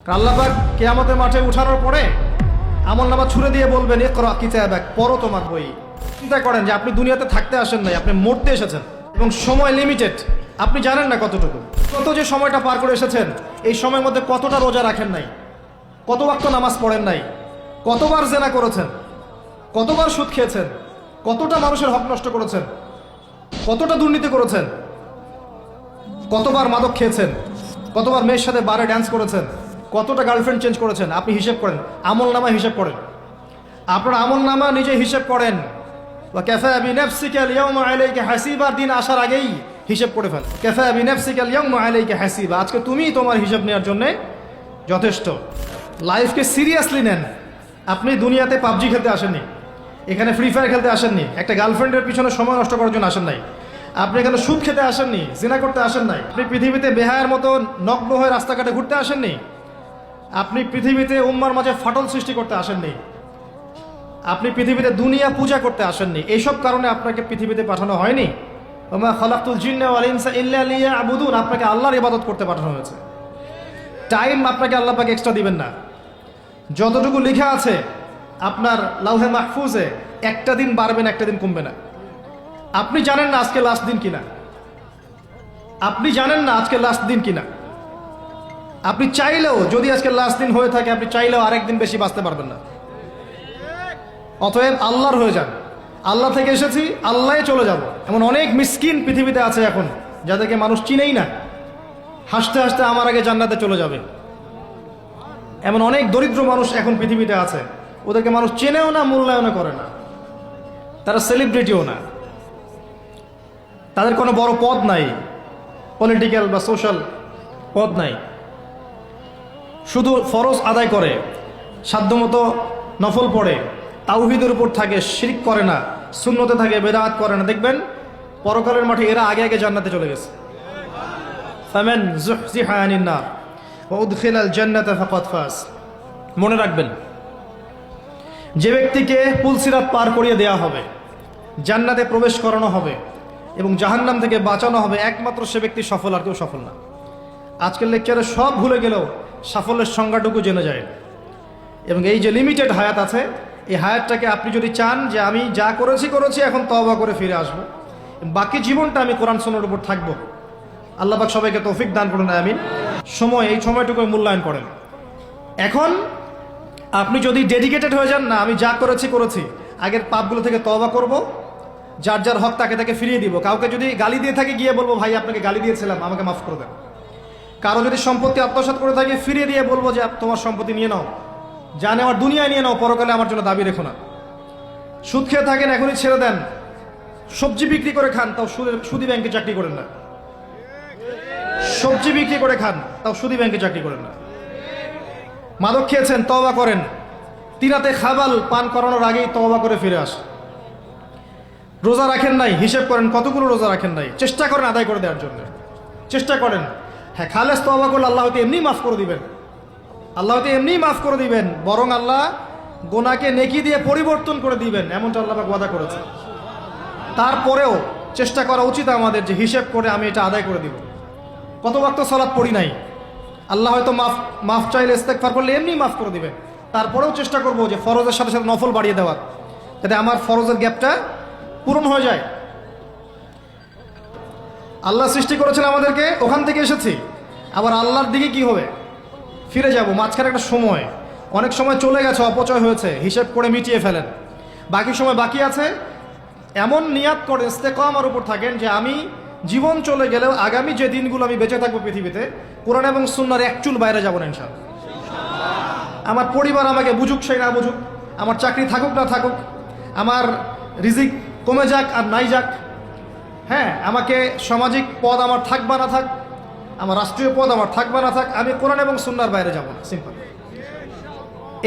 আল্লাহ পাক কিয়ামতের মাঠে উঠানোর পরে আমলনামা ছুড়ে দিয়ে বলবেন ইকরা কিতাবাক, পড়ো তোমার বই। চিন্তা করেন যে আপনি দুনিয়াতে থাকতে আসেন নাই, আপনি মরতে এসেছেন এবং সময় লিমিটেড, আপনি জানেন না কতটুকু। কত যে সময়টা পার করে এসেছেন, এই সময়ের মধ্যে কতটা রোজা রাখেন নাই, কত ওয়াক্ত নামাজ পড়েন নাই, কতবার জেনা করেছেন, কতবার সুদ খেয়েছেন, কতটা মানুষের হক নষ্ট করেছেন, কতটা দুর্নীতি করেছেন, কতবার মাদক খেয়েছেন, কতবার মেয়ের সাথে বারে ড্যান্স করেছেন, কতটা গার্লফ্রেন্ড চেঞ্জ করেছেন। আপনি হিসেব করেন, আমল নামা হিসেব করেন, আপনার আমল নামা নিজে হিসেব করেন। কাফা বিনাফসিকা আল-ইয়াওমা আলাইকা হাসিবা, দিন আসার আগেই হিসেব করে ফেল। কাফা বিনাফসিকা আল-ইয়াওমা আলাইকা হাসিবা, আজকে তুমিই তোমার হিসাব নেওয়ার জন্য যথেষ্ট। লাইফকে সিরিয়াসলি নেন। আপনি দুনিয়াতে পাবজি খেলতে আসেননি, এখানে ফ্রি ফায়ার খেলতে আসেননি, একটা গার্লফ্রেন্ডের পিছনে সময় নষ্ট করার জন্য আসেন নাই, আপনি এখানে সুদ খেতে আসেননি, জিনা করতে আসেন নাই, আপনি পৃথিবীতে বেহায়ার মতো নগ্ন হয়ে রাস্তাঘাটে ঘুরতে আসেননি, আপনি পৃথিবীতে উম্মার মাঝে ফাটল সৃষ্টি করতে আসেননি, আপনি পৃথিবীতে দুনিয়া পূজা করতে আসেননি। এইসব কারণে আপনাকে পৃথিবীতে পাঠানো হয়নি। ওমা খালাকতুল জিন্না ওয়াল ইনসা ইল্লা লিয়াবুদুন, আপনাকে আল্লাহর ইবাদত করতে পাঠানো হয়েছে। টাইম আপনাকে আল্লাহ পাক এক্সট্রা দিবেন না। যতটুকু লেখা আছে আপনার লাউহে মাহফুজে, একটা দিন বাড়বে না, একটা দিন কমবে না। আপনি জানেন না আজকে লাস্ট দিন কিনা, আপনি জানেন না আজকে লাস্ট দিন কিনা। আপনি চাইলেও, যদি আজকে লাস্ট দিন হয়ে থাকে, আপনি চাইলেও আরেকদিন বেশি বাঁচতে পারবেন না। অতএব আল্লাহর হয়ে যান। আল্লাহ থেকে এসেছি, আল্লাহে চলে যাব। এমন অনেক মিসকিন পৃথিবীতে আছে এখন, যাদেরকে মানুষ চিনেই না, হাসতে হাসতে আমার আগে জান্নাতে চলে যাবে। এমন অনেক দরিদ্র মানুষ এখন পৃথিবীতে আছে, ওদেরকে মানুষ চেনেও না, মূল্যায়নও করে না, তারা সেলিব্রিটিও না, তাদের কোনো বড় পদ নাই, পলিটিক্যাল বা সোশ্যাল পদ নাই, শুধু ফরজ আদায় করে, সাধ্যমতো নফল পড়ে, তাওহীদের উপর থাকে, শিরক করে না, সুন্নতে থাকে, বেদাত করে না। দেখবেন পরকালের মাঠে এরা আগে আগে জান্নাতে চলে গেছে। ফামান যুহজিহা আনিন নার ওয়া উদখিলাল জান্নাতা ফাকাদ ফাজ। মনে রাখবেন, যে ব্যক্তিকে পুলসিরাত পার করিয়ে দেয়া হবে, জান্নাতে প্রবেশ করানো হবে এবং জাহান্নাম থেকে বাঁচানো হবে, একমাত্র সে ব্যক্তি সফল, আর কেউ সফল না। আজকের লেকচারে সব ভুলে গেলেও সাফল্যের সংজ্ঞাটুকু জেনে যায়। এবং এই যে লিমিটেড হায়াত আছে, এই হায়াতটাকে আপনি যদি চান যে আমি যা করেছি এখন তওবা করে ফিরে আসবো, বাকি জীবনটা আমি কোরআন সুন্নাহর উপর থাকবো, আল্লাহ পাক সবাইকে তৌফিক দান করুন, আমিন। এই সময়টুকু মূল্যায়ন করেন। এখন আপনি যদি ডেডিকেটেড হয়ে যান, না আমি যা করেছি, আগের পাপগুলো থেকে তওবা করব, যার যার হক তাকে তাকে ফিরিয়ে দিব। কাউকে যদি গালি দিয়ে থাকে, গিয়ে বলবো ভাই আপনাকে গালি দিয়েছিলাম, আমাকে মাফ করে দেন। কারো যদি সম্পত্তি আত্মসাৎ করে থাকে, ফিরিয়ে দিয়ে বলবো যে তোমার সম্পত্তি নিয়ে নাও, যা নেওয়ার দুনিয়ায় নিয়ে নাও, পরকালে আমার জন্য দাবি রেখো না। সুদ খেয়ে থাকেন, এখনই ছেড়ে দেন। সবজি বিক্রি করে খান, তাও সুদি ব্যাংকে চাকরি করেন না। সবজি বিক্রি করে খান, তাও সুদি ব্যাংকে চাকরি করেন না। মাদক খেয়েছেন, তওবা করেন। তিনাতে খাবাল পান করানোর আগেই তওবা করে ফিরে আসেন। রোজা রাখেন নাই, হিসেব করেন কতগুলো রোজা রাখেন নাই, চেষ্টা করেন আদায় করে দেওয়ার জন্য, চেষ্টা করেন। হ্যাঁ, খালেস তওবা করলে আল্লাহ হয়তো এমনি মাফ করে দিবেন, আল্লাহ হয়তো এমনি মাফ করে দিবেন, বরং আল্লাহ গোনাকে নেকি দিয়ে পরিবর্তন করে দিবেন, এমনটা আল্লাহ পাক ওয়াদা করেছে। তারপরেও চেষ্টা করা উচিত আমাদের যে হিসেব করে আমি এটা আদায় করে দিব। কত ওয়াক্ত সালাত পড়ি নাই, আল্লাহ হয়তো মাফ চাইলে ইস্তেগফার করলে এমনি মাফ করে দিবেন। তারপরেও চেষ্টা করবো যে ফরজের সাথে সাথে নফল বাড়িয়ে দেওয়ার, যাতে আমার ফরজের গ্যাপটা পূরণ হয়ে যায়। আল্লাহ সৃষ্টি করেছেন আমাদেরকে, ওখান থেকে এসেছি, আবার আল্লাহর দিকে কি হবে, ফিরে যাব। মাঝখানে একটা সময়, অনেক সময় চলে গেছে, অপচয় হয়েছে, হিসেব করে মিটিয়ে ফেলেন। বাকি সময় বাকি আছে, এমন নিয়াত করে ইস্তেকামার উপর থাকেন যে আমি জীবন চলে গেলেও আগামী যে দিনগুলো আমি বেঁচে থাকবো পৃথিবীতে, কোরআন এবং সুন্নাহর এক চুল বাইরে যাব না ইনশাআল্লাহ। আমার পরিবার আমাকে বুঝুক সেই না বুঝুক, আমার চাকরি থাকুক না থাকুক, আমার রিজিক কমে যাক আর নাই যাক, হ্যাঁ, আমাকে সামাজিক পদ আমার থাক বা না থাক, আমার রাষ্ট্রীয় পদ আমার থাক বা না থাক, আমি কোরআন এবং সুন্নাহর বাইরে যাব না, সিম্পল।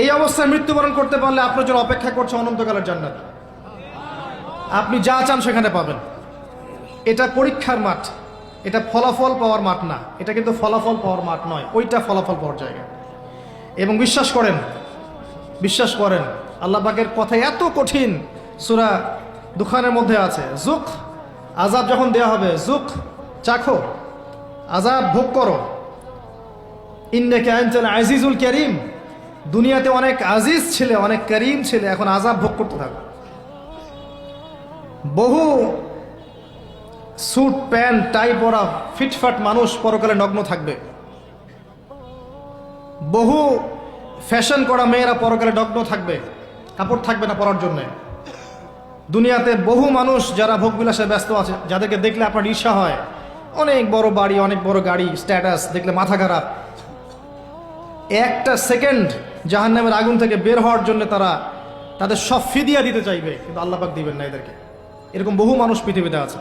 এই অবস্থায় মৃত্যুবরণ করতে পারলে আপনার জন্য অপেক্ষা করছে অনন্তকালের জান্নাত। আপনি যা চান সেখানে পাবেন। এটা পরীক্ষার মাঠ, এটা ফলাফল পাওয়ার মাঠ না, এটা কিন্তু ফলাফল পাওয়ার মাঠ নয়, ওইটা ফলাফল পাওয়ার জায়গা। এবং বিশ্বাস করেন আল্লাহ পাকের কথা এত কঠিন, সূরা দুখানের মধ্যে আছে, যুক, আযাব যখন দেয়া হবে, যুক, চাখো, আযাব ভোগ করো, ইন্নাকা আনতাল আজিজুল কারীম, দুনিয়াতে অনেক আজিজ ছিলে, অনেক করিম ছিলে, এখন আযাব ভোগ করতে থাকো। বহু স্যুট প্যান্ট টাই পরা ফিটফাট মানুষ পরকালে নগ্ন থাকবে। বহু ফ্যাশন করা মেয়েরা পরকালে নগ্ন থাকবে, কাপড় থাকবে না পরার জন্যে। দুনিয়াতে বহু মানুষ যারা ভোগবিলাসে ব্যস্ত আছে, যাদেরকে দেখলে আপনার ঈর্ষা হয়, অনেক বড় বাড়ি, অনেক বড় গাড়ি, স্ট্যাটাস, দেখলে মাথা খারাপ। একটা সেকেন্ড জাহান্নামের আগুন থেকে বের হওয়ার জন্য তারা তাদের সব ফিদিয়া দিতে চাইবে, কিন্তু আল্লাহ পাক দিবেন না এদেরকে। এরকম বহু মানুষ পৃথিবীতে আছে।